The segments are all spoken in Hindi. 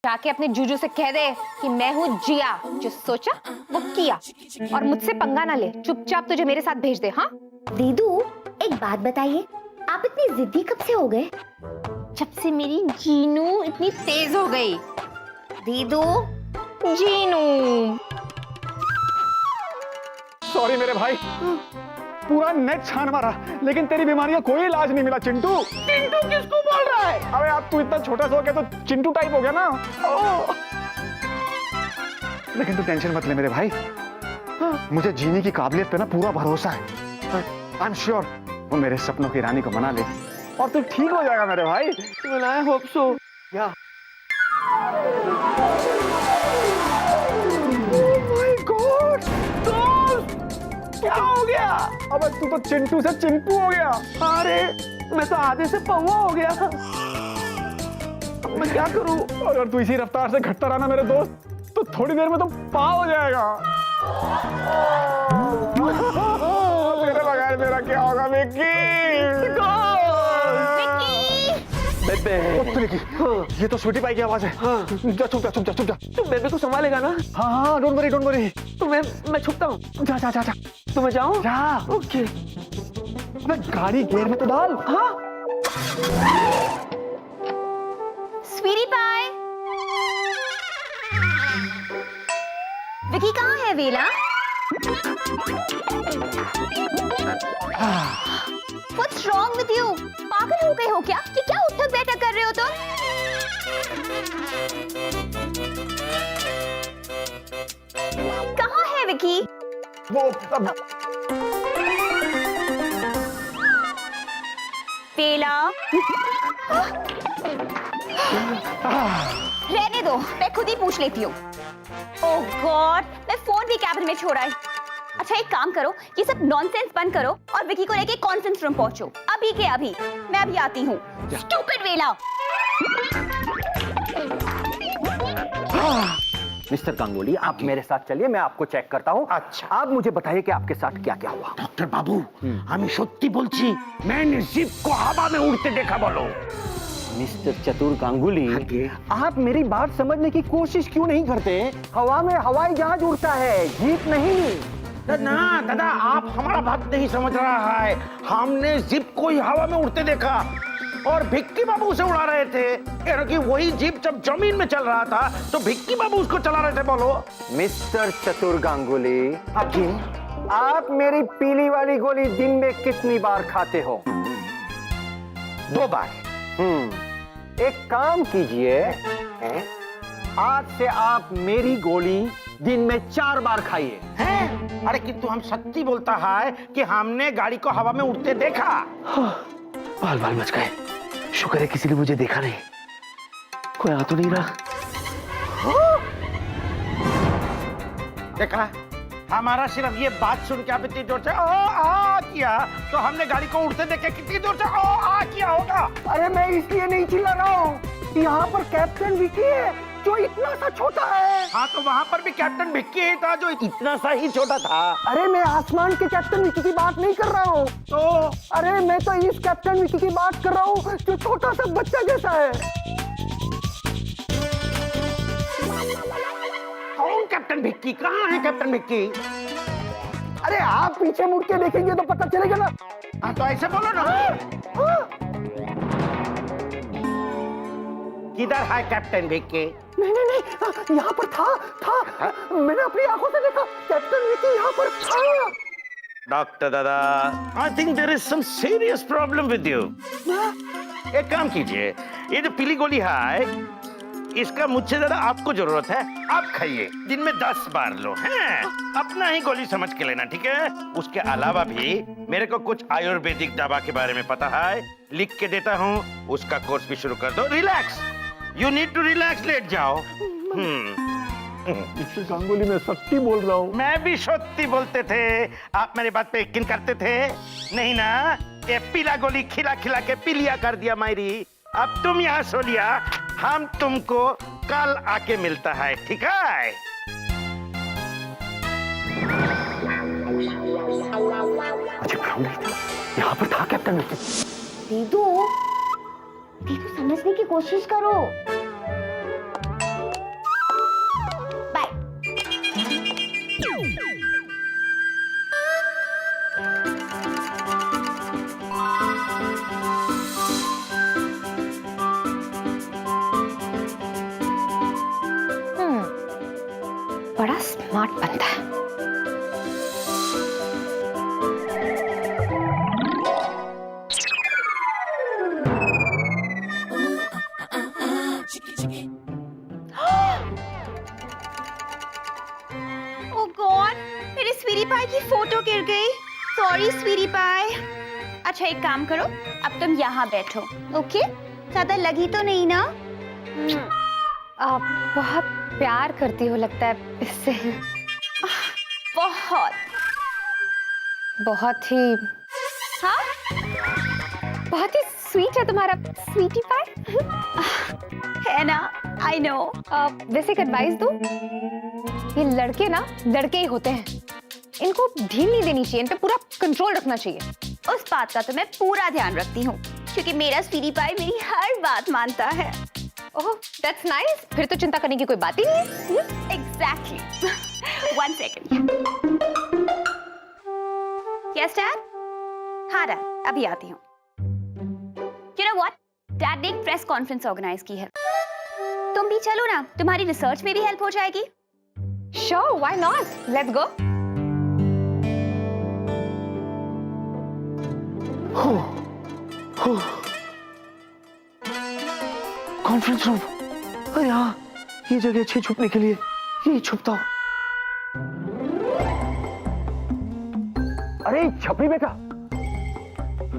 जाके अपने जूजू से कह दे कि मैं हूँ जिया, जो सोचा वो किया, और मुझसे पंगा ना ले। चुपचाप तुझे मेरे साथ भेज दे। हाँ दीदू, एक बात बताइए, आप इतनी जिद्दी कब से हो गए? जब से मेरी जीनू इतनी तेज हो गई। दीदू, जीनू। सॉरी मेरे भाई, पूरा नेट छान मारा लेकिन तेरी बीमारी का कोई इलाज नहीं मिला। चिंटू चिंटू किसको बोल रहा है? अबे अब तू इतना छोटा सा हो गया तो चिंटू टाइप हो गया ना। लेकिन तू टेंशन मत ले मेरे भाई, मुझे जीने की काबिलियत पे ना पूरा भरोसा है। आई एम श्योर वो मेरे सपनों की रानी को मना ले और तू ठीक हो जाएगा मेरे भाई। I hope so. या क्या हो गया? अबे तू तो चिंटू से चिंटू हो गया। अरे मैं तो आधे से पौवा हो गया। मैं क्या करूं? अगर तू इसी रफ्तार से घटता रहा ना मेरे दोस्त, तो थोड़ी देर में तो पाव हो जाएगा। तेरे बगैर मेरा क्या होगा विक्की? बेबे, ये तो स्वीटी पाई की आवाज है। हाँ। जा चुप जा चुप जा चुप जा। तू बेबे को संभालेगा ना? हाँ हाँ, डोंट वरी डोंट वरी। तो मैं छुपता हूँ। जा जा जा जा। तो मैं जाऊँ? जा। ओके। अबे गाड़ी गियर में तो डाल। हाँ। स्वीटी पाई, विकी कहाँ है? वेला, What's wrong with you? पागल हो गए हो क्या? कि क्या उठक बैठक कर रहे हो तुम? कहाँ है विकी? वो वेला, रहने दो, मैं खुद ही पूछ लेती हूँ। ओह गॉड, मैं फोन भी कैबिन में छोड़ा है। अच्छा एक काम करो, ये सब नॉनसेंस बंद करो और विकी को लेके कॉन्फ्रेंस रूम पहुंचो। अभी के अभी। मैं अभी आती हूँ। स्टूपिड वेला। मिस्टर गांगुली, आप मेरे साथ चलिए, मैं आपको चेक करता हूँ। अच्छा। आप मुझे बताइए कि आपके साथ क्या क्या हुआ। डॉक्टर बाबू, আমি সত্যি বলছি, मैंने जिप को हवा में उड़ते देखा। बोलो मिस्टर चतुर गांगुली, आगे। आप मेरी बात समझने की कोशिश क्यों नहीं करते? हवा में हवाई जहाज उड़ता है, जीप नहीं। ना दादा, आप हमारा बात नहीं समझ रहा है। हमने जिप को ही हवा में उड़ते देखा और भिक्की बाबू उसे उड़ा रहे थे। क्योंकि वही जीप जब जमीन में चल रहा था तो भिक्की बाबू उसको चला रहे थे। बोलो मिस्टर चतुर गांगुली, आप मेरी पीली वाली गोली दिन में कितनी बार खाते हो? 2 बार। एक काम कीजिए, आज से आप मेरी गोली दिन में 4 बार खाइए। हैं? अरे किंतु हम सच्ची बोलता है कि हमने गाड़ी को हवा में उड़ते देखा। बाल बाल बच गए। शुक्र है किसी ने मुझे देखा नहीं। कोई आ तो नहीं रहा। देखा, हमारा सिर्फ ये बात सुन के आप इतनी जोर से आ किया तो हमने गाड़ी को उड़ते देख के कितनी जोर से आ किया होगा। अरे मैं इसलिए नहीं चिल्ला रहा हूँ, यहाँ पर कैप्टन विकी है जो इतना सा छोटा है। हाँ तो वहाँ पर भी कैप्टन भिक्की ही था जो इतना सा ही छोटा था। अरे मैं आसमान के कैप्टन विकी की बात नहीं कर रहा हूँ। तो अरे मैं तो इस कैप्टन विकी की बात कर रहा हूँ जो छोटा सा बच्चा जैसा है। कौन कैप्टन भिक्की? कहाँ है कैप्टन भिक्की? अरे आप पीछे मुड़ के देखेंगे तो पता चलेगा ना। हाँ तो ऐसे बोलो ना। किधर है कैप्टन भिक्की? नहीं, यहाँ पर था। मैंने अपनी आंखों से देखा, कैप्टन विकी यहाँ पर था। डॉक्टर दादा, I think there is some serious problem with you. एक काम कीजिए, ये जो पीली गोली है इसका मुझसे ज्यादा आपको जरूरत है। आप खाइए, दिन में 10 बार लो। हैं? अपना ही गोली समझ के लेना, ठीक है? उसके अलावा भी मेरे को कुछ आयुर्वेदिक दवा के बारे में पता है, लिख के देता हूँ। उसका कोर्स भी शुरू कर दो। Relax, you need to relax. लेट जाओ। मिस्टर गांगुली, मैं सच्ची बोल रहा हूँ। मैं भी सच्ची बोलते थे। आप मेरी बात पे यकीन करते थे नहीं ना? ये पीला गोली खिला खिला के पीलिया कर दिया मेरी। अब तुम यहाँ सो लिया, हम तुमको कल आके मिलता है, ठीक है? मुझे भ्रम नहीं था, यहाँ पर था कैप्टन विकी। दीदू, समझने की कोशिश करो। गिर गई। सॉरी स्वीटी पाई। अच्छा एक काम करो, अब तुम यहाँ बैठो, ओके? ज्यादा लगी तो नहीं ना? आप बहुत प्यार करती हो लगता है इससे। बहुत। बहुत ही हाँ? बहुत ही स्वीट है तुम्हारा स्वीटी पाई। है ना? I know. वैसे एक एडवाइस दूं, ये लड़के ना लड़के ही होते हैं, इनको ढील नहीं देनी चाहिए, इन पे पूरा कंट्रोल रखना चाहिए। उस बात का तो मैं पूरा ध्यान रखती हूँ, क्योंकि मेरा स्वीटी पाई मेरी हर बात मानता है। ओह दैट्स नाइस, फिर तो चिंता करने की कोई बात ही नहीं है। एग्जैक्टली। 1 सेकेंड। Yes dad? हाँ डैड, अभी आती हूँ। You know what? डैड ने एक प्रेस कॉन्फ्रेंस ऑर्गेनाइज की है, तुम भी चलो ना, तुम्हारी रिसर्च में भी हेल्प हो जाएगी। Sure, why not, let's go. Conference room, अरे हाँ, ये जगह अच्छी छुपने के लिए, यही छुपता हूँ। अरे छपरी बेटा।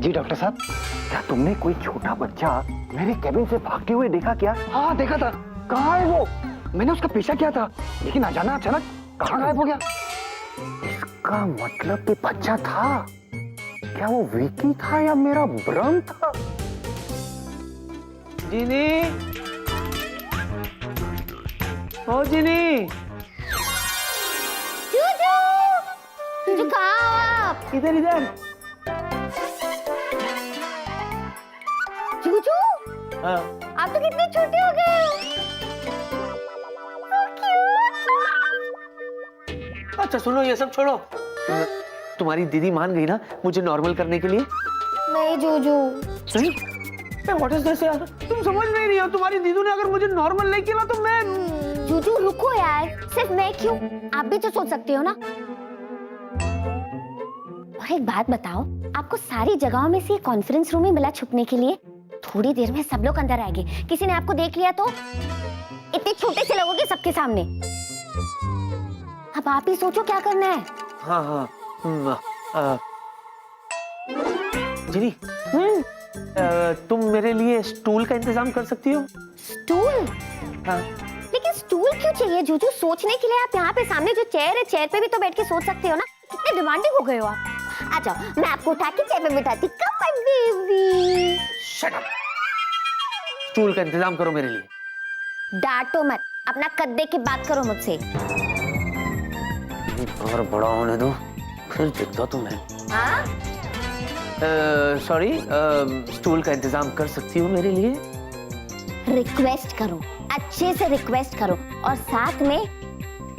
जी डॉक्टर साहब, क्या तुमने कोई छोटा बच्चा मेरे केबिन से भागते हुए देखा क्या? हाँ देखा था। कहाँ है वो? मैंने उसका पीछा किया था, लेकिन अचानक अचानक कहाँ गायब हो गया? इसका मतलब कि बच्चा था। क्या वो विकी था या मेरा भ्रम था? जिनी, ओ जिनी, जूजू कहाँ हो आप? इधर इधर। जूजू, हाँ। आप तो कितने छोटे हो गए हो। अच्छा सुनो, ये सब छोड़ो। तुम्हारी दीदी मान गई ना मुझे नॉर्मल करने के लिए? नहीं जूजू। नहीं? व्हाट इज दिस यार? तुम समझ नहीं रही हो, तुम्हारी दीदी ने अगर मुझे नॉर्मल नहीं किया तो मैं। जूजू रुको यार, सिर्फ मैं क्यों, आप भी तो सोच सकते हो ना। और एक बात बताओ, आपको सारी जगहों में से ये कॉन्फ्रेंस रूम ही मिला छुपने के लिए? थोड़ी देर में सब लोग अंदर आएंगे, किसी ने आपको देख लिया तो इतने छोटे से लगोगे सबके सामने। अब आप ही सोचो क्या करना है। हाँ हाँ। जिनी, तुम मेरे लिए स्टूल का इंतजाम कर सकती हो? स्टूल? हाँ। लेकिन स्टूल क्यों चाहिए जूजू? सोचने के लिए आप यहाँ पे सामने जो चेयर है, चेयर पे भी तो बैठ के सोच सकते हो ना। कितने डिमांडिंग हो गए हो आप। आ जाओ, मैं आपको उठा के चेयर पे बिठाती। Come my baby. Shut up. Stool का इंतजाम करो मेरे लिए। डांटो मत, अपना कद देख के बात करो मुझसे। और बड़ा होने दो, फिर दिखता तुम्हें। हाँ? सॉरी, स्टूल का इंतजाम कर सकती हो मेरे लिए? रिक्वेस्ट करो, अच्छे से रिक्वेस्ट करो, और साथ में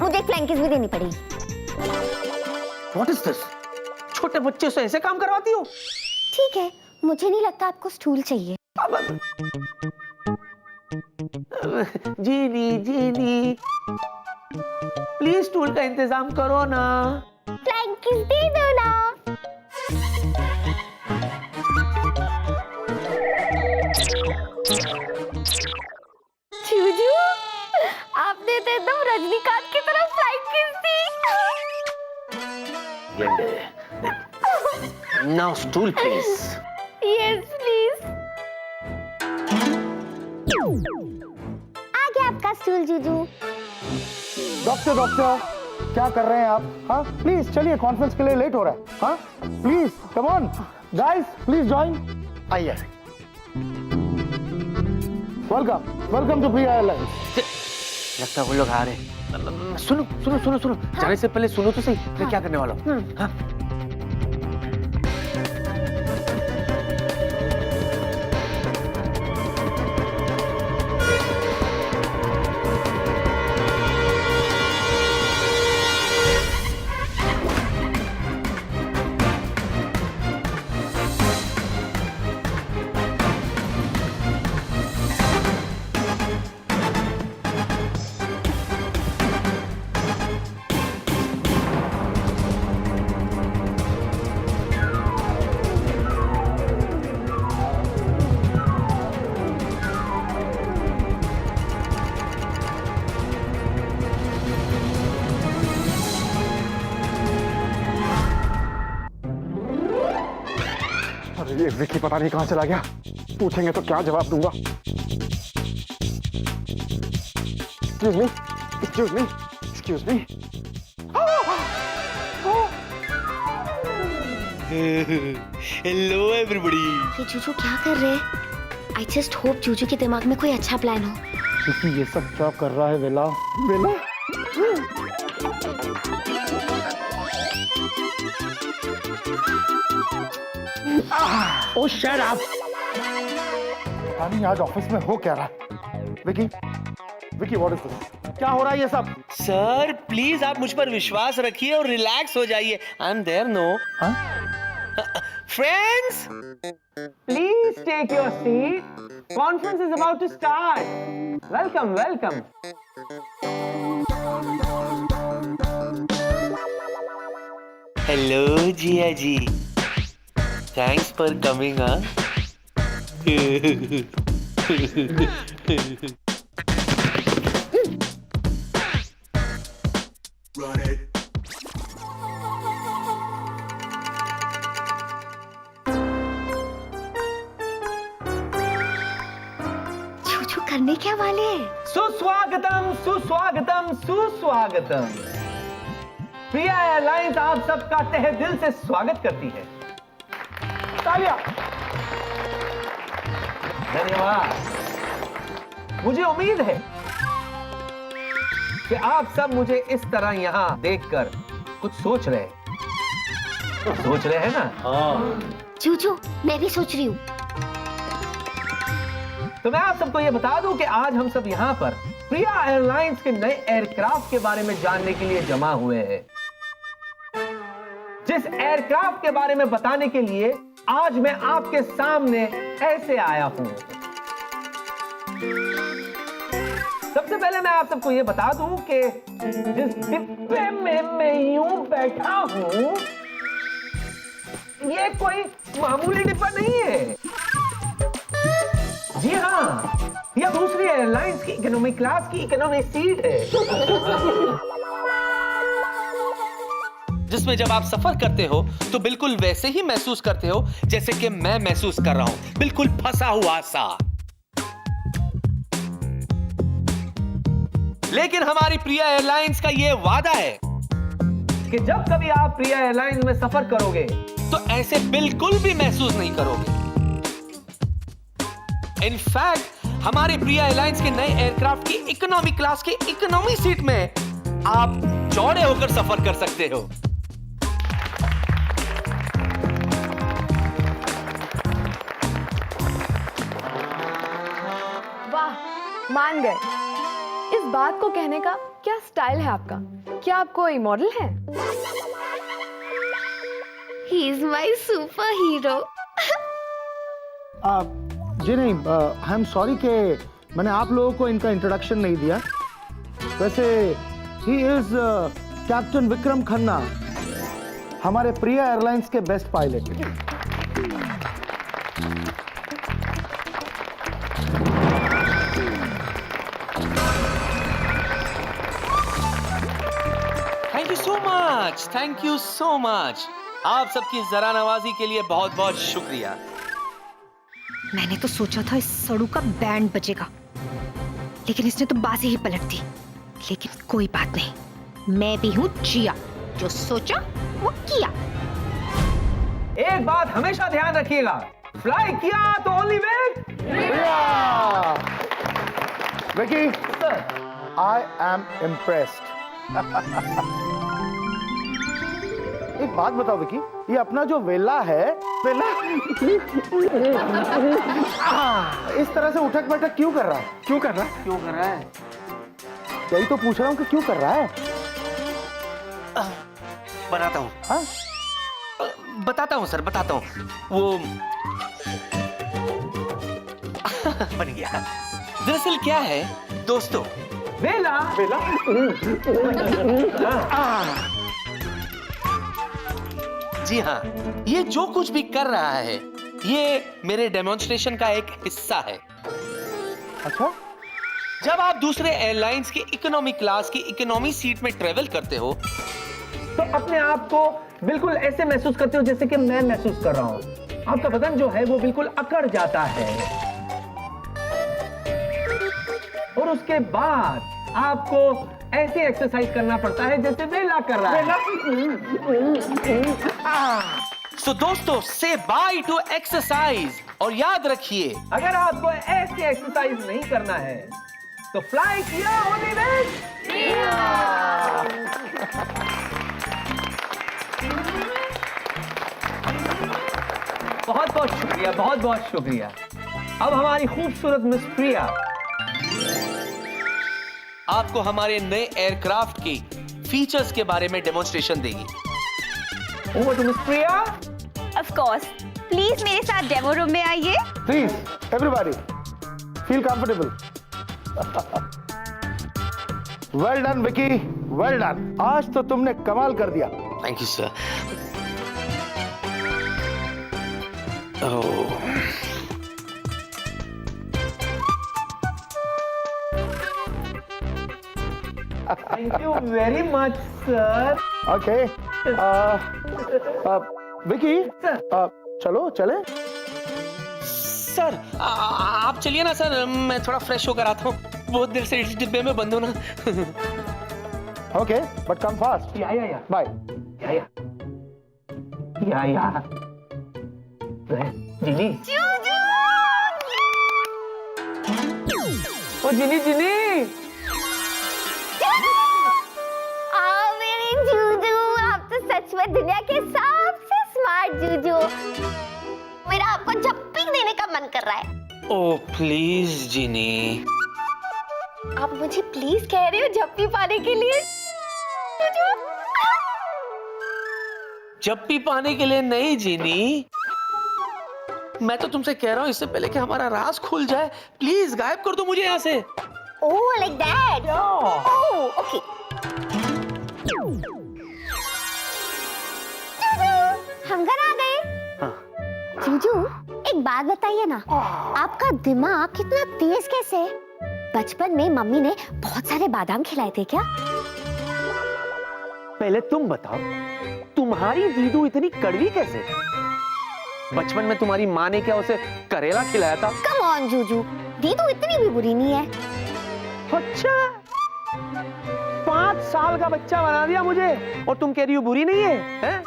मुझे एक फ्लैंक किस भी देनी पड़ेगी। What is this? छोटे बच्चे से ऐसे काम करवाती हो? ठीक है, मुझे नहीं लगता आपको स्टूल चाहिए। जीनी जीनी, प्लीज स्टूल का इंतजाम करो ना। फ्लैंक किस दे दो ना। जूजू, आपने तो एकदम रजनीकांत की तरह फ्लैंक किस दी। Now stool please. Yes, please. आ गया आपका स्टूल जूजू। डॉक्टर डॉक्टर, क्या कर रहे हैं आप? हाँ प्लीज चलिए, कॉन्फ्रेंस के लिए लेट हो रहा है। हाँ please come on guys, please join. आइए। Welcome welcome to pre airlines. लगता है वो लोग आ रहे हैं। सुनो सुनो सुनो सुनो, जाने से पहले सुनो तो सही, मैं क्या करने वाला हूँ। हाँ? विकी पता नहीं कहां चला गया, पूछेंगे तो क्या जवाब दूंगा। Excuse me, excuse me, excuse me. Hello everybody. ये जूजू क्या कर रहे हैं? आई जस्ट होप जूजू के दिमाग में कोई अच्छा प्लान हो। विकी ये सब क्या कर रहा है वेला? वेला ओ शट अप। पता नहीं आज ऑफिस में हो क्या रहा है। Vicky, Vicky what is this? क्या हो रहा है ये सब? सर प्लीज आप मुझ पर विश्वास रखिए और रिलैक्स हो जाइए। I am there no. हाँ? Friends Please take your seat. Conference is about to start. Welcome, welcome. Hello Jiya ji, thanks for coming. जूजू करने क्या वाले हैं? सुस्वागतम, सुस्वागतम, सुस्वागतम। प्रिया एयरलाइंस आप सबका तहे दिल से स्वागत करती है। तालियां। धन्यवाद। मुझे उम्मीद है कि आप सब मुझे इस तरह यहां देखकर कुछ सोच रहे हैं ना? जूजू मैं भी सोच रही हूँ। तो मैं आप सबको यह बता दूं कि आज हम सब यहां पर प्रिया एयरलाइंस के नए एयरक्राफ्ट के बारे में जानने के लिए जमा हुए हैं। जिस एयरक्राफ्ट के बारे में बताने के लिए आज मैं आपके सामने ऐसे आया हूं। सबसे पहले मैं आप सबको यह बता दूं कि जिस डिब्बे में मैं यूं बैठा हूं, यह कोई मामूली डिब्बा नहीं है। जी हाँ, यह दूसरी एयरलाइंस की इकोनॉमी क्लास की इकोनॉमी सीट है, जिसमें जब आप सफर करते हो तो बिल्कुल वैसे ही महसूस करते हो जैसे कि मैं महसूस कर रहा हूं, बिल्कुल फंसा हुआ सा। लेकिन हमारी प्रिया एयरलाइंस का यह वादा है कि जब कभी आप प्रिया एयरलाइंस में सफर करोगे तो ऐसे बिल्कुल भी महसूस नहीं करोगे। इनफैक्ट हमारे प्रिया एयरलाइंस के नए एयरक्राफ्ट की इकोनॉमी क्लास की इकोनॉमी सीट में आप चौड़े होकर सफर कर सकते हो। वाह, मान गए। इस बात को कहने का क्या स्टाइल है आपका? क्या आप कोई मॉडल हैं? He is my super hero. जी नहीं, आई एम सॉरी कि मैंने आप लोगों को इनका इंट्रोडक्शन नहीं दिया। वैसे he is captain Vikram Khanna, हमारे प्रिया एयरलाइंस के best pilot. Thank you so much. आप सबकी जरा नवाजी के लिए बहुत बहुत शुक्रिया। मैंने तो सोचा था इस सड़ू का बैंड बजेगा, लेकिन इसने तो बाजी ही पलट दी। लेकिन कोई बात नहीं, मैं भी हूँ जिया, जो सोचा वो किया। एक बात हमेशा ध्यान रखिएगा, फ्लाई किया तो only wait. Vicky, I am impressed. एक बात बताओ विकी, ये अपना जो वेला है, वेला इस तरह से उठक बैठक क्यों कर रहा है? क्यों कर रहा है? क्यों कर रहा है? यही तो पूछ रहा हूँ कि क्यों कर रहा है? बनाता हूँ। हाँ? बताता हूँ सर, बताता हूँ। वो बन गया। दरअसल क्या है दोस्तों, वेला वेला जी हाँ, ये जो कुछ भी कर रहा है ये मेरे डेमोन्स्ट्रेशन का एक हिस्सा है। अच्छा, जब आप दूसरे एयरलाइंस की इकोनॉमी क्लास की इकोनॉमी सीट में ट्रेवल करते हो तो अपने आप को बिल्कुल ऐसे महसूस करते हो जैसे कि मैं महसूस कर रहा हूं। आपका बदन जो है वो बिल्कुल अकड़ जाता है और उसके बाद आपको ऐसी एक्सरसाइज करना पड़ता है जैसे वेला कर रहा है। सो दोस्तों, से बाय टू एक्सरसाइज और याद रखिए, अगर आपको ऐसी एक्सरसाइज नहीं करना है तो फ्लाई किया होने बहुत बहुत शुक्रिया, बहुत बहुत शुक्रिया। अब हमारी खूबसूरत मिस प्रिया आपको हमारे नए एयरक्राफ्ट की फीचर्स के बारे में डेमोन्स्ट्रेशन देगी। Over to miss Priya. Of course, please मेरे साथ डेमो रूम में आइए। Please everybody feel comfortable. Well done Vicky, well done. आज तो तुमने कमाल कर दिया। Thank you sir. Oh, thank you very much sir. Okay Vicky, चलो चले। सर आप चलिए ना सर, मैं थोड़ा फ्रेश होकर आता हूँ। बहुत देर से इस डिब्बे में बंद हूँ ना। Okay but come fast. या बाय। या जिनी, ओ जिनी मेरे जूजू, आप तो सच में दुनिया के सबसे स्मार्ट जूजू। मेरा आपको झप्पी देने का मन कर रहा है। ओ प्लीज जिनी। आप मुझे प्लीज कह रहे हो झप्पी पाने के लिए? जप्पी पाने के लिए नहीं जिनी, मैं तो तुमसे कह रहा हूँ इससे पहले कि हमारा राज खुल जाए, प्लीज गायब कर दो मुझे यहाँ से। Oh like that. Oh okay. हम घर आ गए। जूजू एक बात बताइए ना, आपका दिमाग कितना तेज कैसे है? बचपन में मम्मी ने बहुत सारे बादाम खिलाए थे क्या? पहले तुम बताओ, तुम्हारी दीदू इतनी कड़वी कैसे? बचपन में तुम्हारी माँ ने क्या उसे करेला खिलाया था? कम ऑन जूजू, दीदू इतनी भी बुरी नहीं है। अच्छा, 5 साल का बच्चा बना दिया मुझे और तुम कह रही हो बुरी नहीं है, हैं?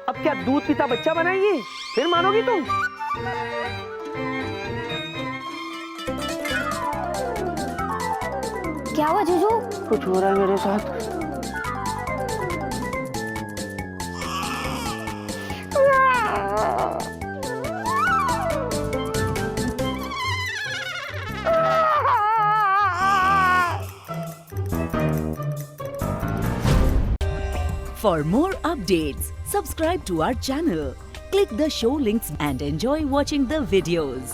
अब क्या दूध पीता बच्चा बनाएगी? फिर मानोगी तुम? क्या हुआ जूजू? कुछ हो रहा है मेरे साथ। For more updates, subscribe to our channel, click the show links and enjoy watching the videos.